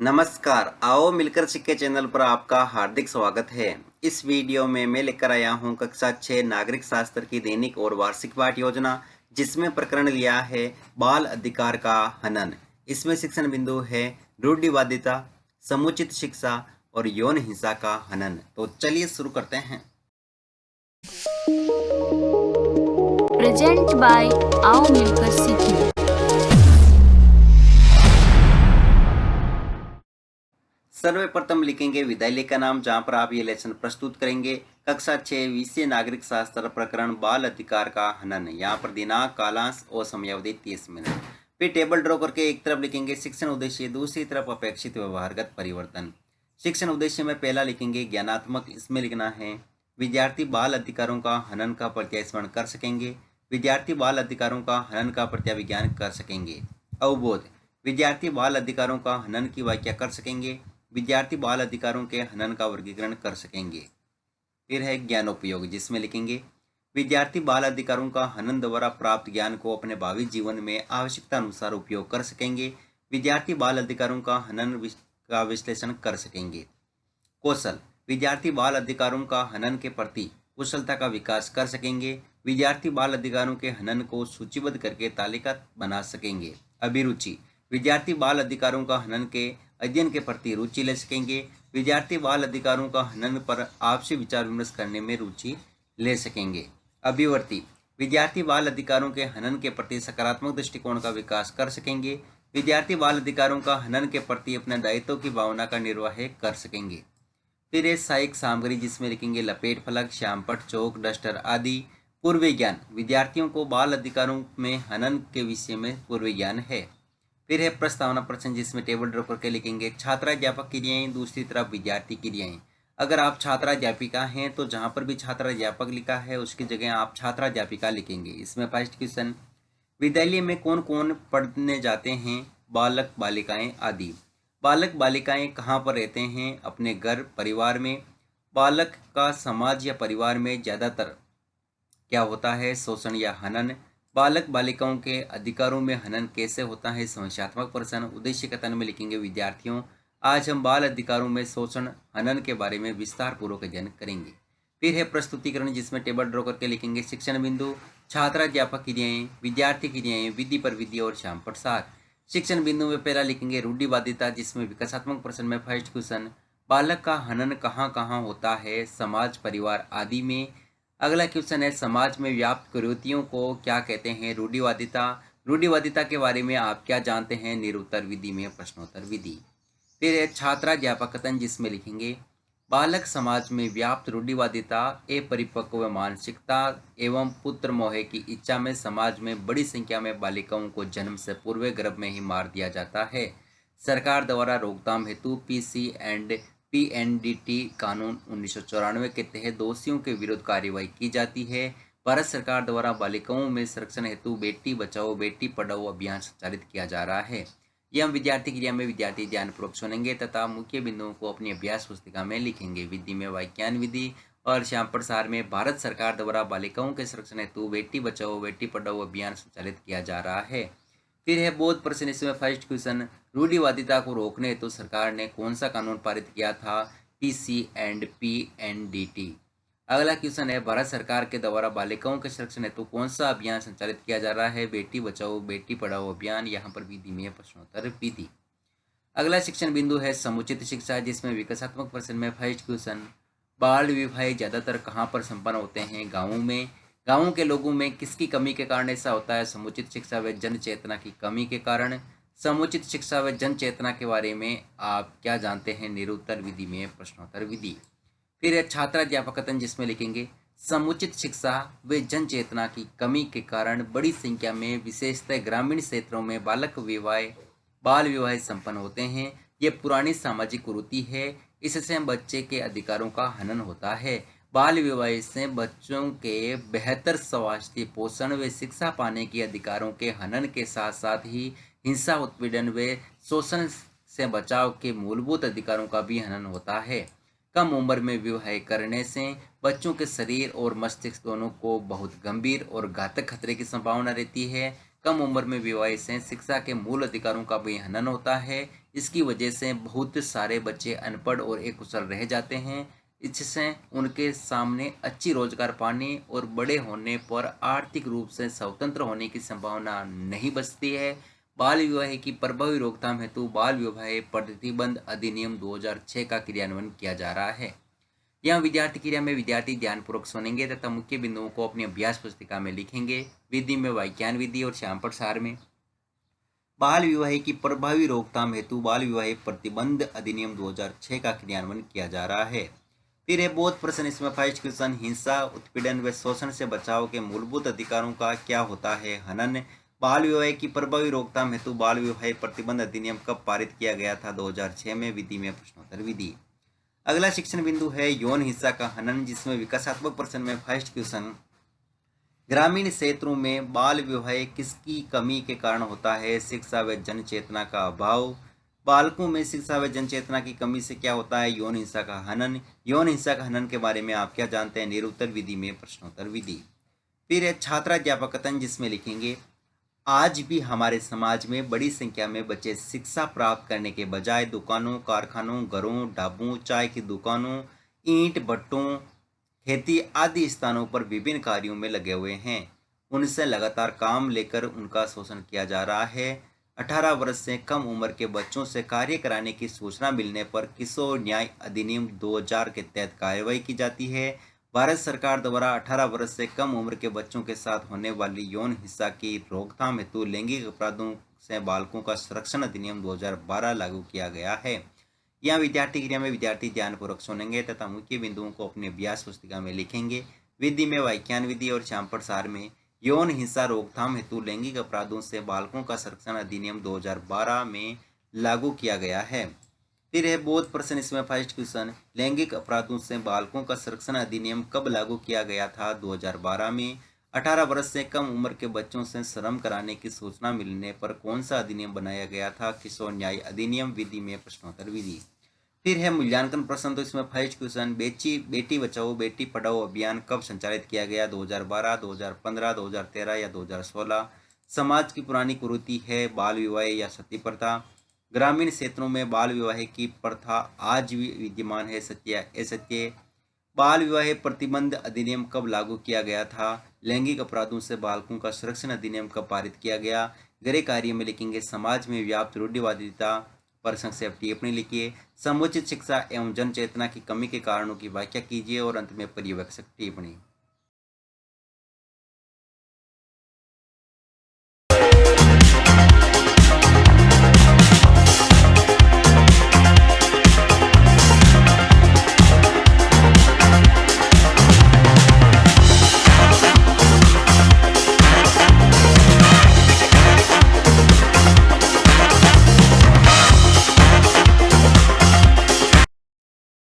नमस्कार, आओ मिलकर सीखे चैनल पर आपका हार्दिक स्वागत है। इस वीडियो में मैं लेकर आया हूं कक्षा 6 नागरिक शास्त्र की दैनिक और वार्षिक पाठ योजना, जिसमें प्रकरण लिया है बाल अधिकार का हनन। इसमें शिक्षण बिंदु है रूढ़िवादिता, समुचित शिक्षा और यौन हिंसा का हनन। तो चलिए शुरू करते हैं। प्रेजेंट बाय आओ मिलकर सीखें। सर्वप्रथम लिखेंगे विद्यालय का नाम, जहां पर आप ये लेसन प्रस्तुत करेंगे। कक्षा 6 विषय नागरिक शास्त्र, प्रकरण बाल अधिकार का हनन। यहाँ पर दिनांक, कालांश और समयावधि 30 मिनट। फिर टेबल ड्रॉ करके एक तरफ लिखेंगे शिक्षण उद्देश्य, दूसरी तरफ अपेक्षित व्यवहारगत परिवर्तन। शिक्षण उद्देश्य में पहला लिखेंगे ज्ञानात्मक। इसमें लिखना है विद्यार्थी बाल अधिकारों का हनन का प्रत्यास्मरण कर सकेंगे। विद्यार्थी बाल अधिकारों का हनन का प्रत्याविज्ञान कर सकेंगे। अवबोध, विद्यार्थी बाल अधिकारों का हनन की व्याख्या कर सकेंगे। विद्यार्थी बाल अधिकारों के हनन का वर्गीकरण कर सकेंगे। फिर है ज्ञानोपयोग, जिसमें लिखेंगे विद्यार्थी बाल अधिकारों का हनन द्वारा प्राप्त ज्ञान को अपने भावी जीवन में आवश्यकता अनुसार उपयोग कर सकेंगे। विद्यार्थी बाल अधिकारों का हनन का विश्लेषण कर सकेंगे। कौशल, विद्यार्थी बाल अधिकारों का हनन के प्रति कुशलता का विकास कर सकेंगे। विद्यार्थी बाल अधिकारों के हनन को सूचीबद्ध करके तालिका बना सकेंगे। अभिरुचि, विद्यार्थी बाल अधिकारों का हनन के अध्ययन के प्रति रुचि ले सकेंगे। विद्यार्थी बाल अधिकारों का हनन पर आपसी विचार विमर्श करने में रुचि ले सकेंगे। अभिवर्ती, विद्यार्थी बाल अधिकारों के हनन के प्रति सकारात्मक दृष्टिकोण का विकास कर सकेंगे। विद्यार्थी बाल अधिकारों का हनन के प्रति अपने दायित्व की भावना का निर्वाह कर सकेंगे। फिर है सहायक सामग्री, जिसमें लिखेंगे लपेट फलक, श्यामपट्ट, चौक, डस्टर आदि। पूर्व ज्ञान, विद्यार्थियों को बाल अधिकारों में हनन के विषय में पूर्व ज्ञान है। फिर है प्रस्तावना प्रश्न, जिसमें टेबल ड्रॉ करके लिखेंगे छात्राध्यापक क्रियाएं, दूसरी तरफ विद्यार्थी क्रियाएं। अगर आप छात्राध्यापिका हैं तो जहां पर भी छात्राध्यापक लिखा है उसकी जगह आप छात्राध्यापिका लिखेंगे। इसमें फर्स्ट क्वेश्चन, विद्यालय में कौन कौन पढ़ने जाते हैं? बालक, बालिकाएं आदि। बालक बालिकाएं कहाँ पर रहते हैं? अपने घर, परिवार में। बालक का समाज या परिवार में ज़्यादातर क्या होता है? शोषण या हनन। बालक बालिकाओं के अधिकारों में हनन कैसे होता है? समस्यात्मक प्रश्न। उद्देश्य कथन में लिखेंगे विद्यार्थियों, आज हम बाल अधिकारों में शोषण हनन के बारे में विस्तार पूर्वक अध्ययन करेंगे। फिर है प्रस्तुतिकरण, जिसमें टेबल ड्रॉ करके लिखेंगे शिक्षण बिंदु, छात्राध्यापक क्रियाएं, विद्यार्थी क्रियाएं, विधि पर विधि और श्यामपट्ट सार। शिक्षण बिंदु में पहला लिखेंगे रूढ़िवादिता, जिसमें विकासात्मक प्रश्न में फर्स्ट क्वेश्चन, बालक का हनन कहाँ कहाँ होता है? समाज, परिवार आदि में। अगला क्वेश्चन है समाज में व्याप्त कुरीतियों को क्या कहते हैं? रूढ़िवादिता। रूढ़िवादिता के बारे में आप क्या जानते हैं? निरुत्तर विधि में प्रश्नोत्तर विधि। फिर है छात्राध्यापक कथन, जिसमें लिखेंगे बालक समाज में व्याप्त रूढ़िवादिता, अपरिपक्व मानसिकता एवं पुत्र मोह की इच्छा में समाज में बड़ी संख्या में बालिकाओं को जन्म से पूर्व गर्भ में ही मार दिया जाता है। सरकार द्वारा रोकथाम हेतु पीसी एंड पीएनडीटी कानून 1994 के तहत दोषियों के विरुद्ध कार्रवाई की जाती है। भारत सरकार द्वारा बालिकाओं में संरक्षण हेतु बेटी बचाओ बेटी पढ़ाओ अभियान संचालित किया जा रहा है। ये हम विद्यार्थी क्रिया में विद्यार्थी ध्यानपूर्वक सुनेंगे तथा मुख्य बिंदुओं को अपनी अभ्यास पुस्तिका में लिखेंगे। विधि में वाक्यान विधि और श्यामपट्ट सार में भारत सरकार द्वारा बालिकाओं के संरक्षण हेतु बेटी बचाओ बेटी पढ़ाओ अभियान संचालित किया जा रहा है। फिर है बोध प्रश्न, इसमें फर्स्ट क्वेश्चन, रूढ़िवादिता को रोकने हेतु सरकार ने कौन सा कानून पारित किया था? PC and PNDT. अगला क्वेश्चन है भारत सरकार के द्वारा बालिकाओं के संरक्षण हेतु कौन सा अभियान संचालित किया जा रहा है? बेटी बचाओ बेटी पढ़ाओ अभियान। यहाँ पर विधि में प्रश्नोत्तर विधि। अगला शिक्षण बिंदु है समुचित शिक्षा, जिसमें विकासात्मक प्रश्न में फर्स्ट क्वेश्चन, बाल विवाह ज्यादातर कहाँ पर संपन्न होते हैं? गाँवों में। गाँवों के लोगों में किसकी कमी के कारण ऐसा होता है? समुचित शिक्षा व जन चेतना की कमी के कारण। समुचित शिक्षा व जन चेतना के बारे में आप क्या जानते हैं? निरुत्तर विधि में प्रश्नोत्तर विधि। फिर है छात्राध्यापक कथन, जिसमें लिखेंगे समुचित शिक्षा व जन चेतना की कमी के कारण बड़ी संख्या में विशेषतः ग्रामीण क्षेत्रों में बाल विवाह संपन्न होते हैं। ये पुरानी सामाजिक कुरीति है, इससे बच्चे के अधिकारों का हनन होता है। बाल विवाह से बच्चों के बेहतर स्वास्थ्य, पोषण व शिक्षा पाने के अधिकारों के हनन के साथ साथ ही हिंसा, उत्पीड़न व शोषण से बचाव के मूलभूत अधिकारों का भी हनन होता है। कम उम्र में विवाह करने से बच्चों के शरीर और मस्तिष्क दोनों को बहुत गंभीर और घातक खतरे की संभावना रहती है। कम उम्र में विवाह से शिक्षा के मूल अधिकारों का भी हनन होता है। इसकी वजह से बहुत सारे बच्चे अनपढ़ और अकुशल रह जाते हैं। इससे उनके सामने अच्छी रोजगार पाने और बड़े होने पर आर्थिक रूप से स्वतंत्र होने की संभावना नहीं बचती है। बाल विवाह की प्रभावी रोकथाम हेतु बाल विवाह प्रतिबंध अधिनियम 2006 का क्रियान्वयन किया जा रहा है। यहाँ विद्यार्थी क्रिया में विद्यार्थी ध्यानपूर्वक सुनेंगे तथा मुख्य बिंदुओं को अपनी अभ्यास पुस्तिका में लिखेंगे। विधि में व्याख्यान विधि और श्यामपट सार में बाल विवाह की प्रभावी रोकथाम हेतु बाल विवाह प्रतिबंध अधिनियम 2006 का क्रियान्वयन किया जा रहा है। फिर है बोध प्रश्न, इसमें फर्स्ट क्वेश्चन, हिंसा उत्पीड़न व शोषण से बचाव के मूलभूत अधिकारों का क्या होता है हनन। बाल विवाह की प्रभावी रोकथाम हेतु बाल विवाह प्रतिबंध अधिनियम कब पारित किया गया था? 2006 में। विधि में प्रश्नोत्तर विधि। अगला शिक्षण बिंदु है यौन हिंसा का हनन, जिसमें विकासात्मक प्रश्न में फर्स्ट क्वेश्चन, ग्रामीण क्षेत्रों में बाल विवाह किसकी कमी के कारण होता है? शिक्षा व जन चेतना का अभाव। बालकों में शिक्षा व जन चेतना की कमी से क्या होता है? यौन हिंसा का हनन। यौन हिंसा का हनन के बारे में आप क्या जानते हैं? निरुत्तर विधि में प्रश्नोत्तर विधि। फिर है छात्राध्यापक कथन, जिसमें लिखेंगे, आज भी हमारे समाज में बड़ी संख्या में बच्चे शिक्षा प्राप्त करने के बजाय दुकानों, कारखानों, घरों, ढाबों, चाय की दुकानों, ईंट भट्टों, खेती आदि स्थानों पर विभिन्न कार्यों में लगे हुए हैं। उनसे लगातार काम लेकर उनका शोषण किया जा रहा है। 18 वर्ष से कम उम्र के बच्चों से कार्य कराने की सूचना मिलने पर किशोर न्याय अधिनियम 2000 के तहत कार्रवाई की जाती है। भारत सरकार द्वारा 18 वर्ष से कम उम्र के बच्चों के साथ होने वाली यौन हिंसा की रोकथाम हेतु लैंगिक अपराधों से बालकों का संरक्षण अधिनियम 2012 लागू किया गया है। यहाँ विद्यार्थी क्रिया में विद्यार्थी ध्यानपूर्वक सुनेंगे तथा मुख्य बिंदुओं को अपनी अभ्यास पुस्तिका में लिखेंगे। विधि में व्याख्यान विधि और श्यामपट सार में यौन हिंसा रोकथाम हेतु लैंगिक अपराधों से बालकों का संरक्षण अधिनियम 2012 में लागू किया गया है। फिर है बोध प्रश्न, इसमें फर्स्ट क्वेश्चन, लैंगिक अपराधों से बालकों का संरक्षण अधिनियम कब लागू किया गया था? 2012 में। 18 वर्ष से कम उम्र के बच्चों से श्रम कराने की सूचना मिलने पर कौन सा अधिनियम बनाया गया था? किशोर न्याय अधिनियम। विधि में प्रश्नोत्तर विधि। फिर है मूल्यांकन प्रश्न, तो इसमें फर्स्ट क्वेश्चन, बेटी बचाओ बेटी पढ़ाओ अभियान कब संचालित किया गया? 2012, 2015, 2013 या 2016। समाज की पुरानी कुरीति है बाल विवाह या सती प्रथा। ग्रामीण क्षेत्रों में बाल विवाह की प्रथा आज भी विद्यमान है, सत्य या असत्य। बाल विवाह प्रतिबंध अधिनियम कब लागू किया गया था? लैंगिक अपराधों से बालकों का संरक्षण अधिनियम कब पारित किया गया? गृह कार्य में लिखेंगे, समाज में व्याप्त रूढ़िवादिता पर संक्षेप टिप्पणी लिखिए। समुचित शिक्षा एवं जन चेतना की कमी के कारणों की व्याख्या कीजिए और अंत में पर्यवेक्षक टिप्पणी।